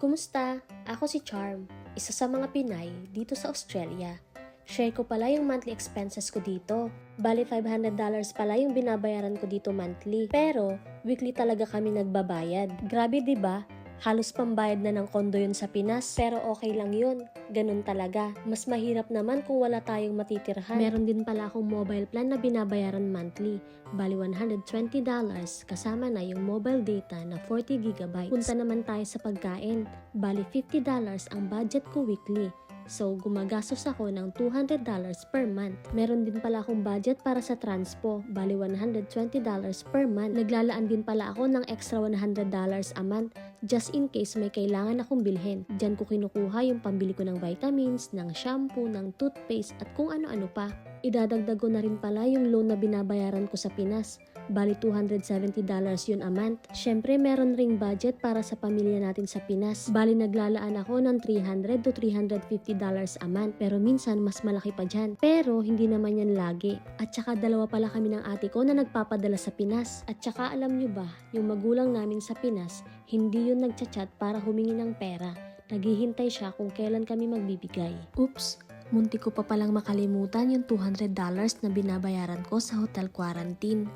Kumusta? Ako si Charm, isa sa mga Pinay dito sa Australia. Share ko pala yung monthly expenses ko dito. Bali $500 pala yung binabayaran ko dito monthly. Pero weekly talaga kami nagbabayad. Grabe 'di ba? Halos pambayad na ng kondo yun sa Pinas. Pero okay lang yun. Ganun talaga. Mas mahirap naman kung wala tayong matitirhan. Meron din pala akong mobile plan na binabayaran monthly. Bali $120 kasama na yung mobile data na 40GB. Punta naman tayo sa pagkain. Bali $50 ang budget ko weekly. So, gumagastos ako ng $200 per month. Meron din pala akong budget para sa transpo, bali $120 per month. Naglalaan din pala ako ng extra $100 a month just in case may kailangan akong bilhin. Diyan ko kinukuha yung pambili ko ng vitamins, ng shampoo, ng toothpaste at kung ano-ano pa. Idadagdag ko na rin pala yung loan na binabayaran ko sa Pinas. Bali $270 yun a month. Syempre meron ring budget para sa pamilya natin sa Pinas. Bali naglalaan ako ng $300 to $350 a month. Pero minsan mas malaki pa dyan. Pero hindi naman yan lagi. At saka dalawa pala kami ng ate ko na nagpapadala sa Pinas. At saka alam nyo ba, yung magulang namin sa Pinas, hindi yun nagchat-chat para humingi ng pera. Naghihintay siya kung kailan kami magbibigay. Oops! Munti ko pa palang makalimutan yung $200 na binabayaran ko sa hotel quarantine.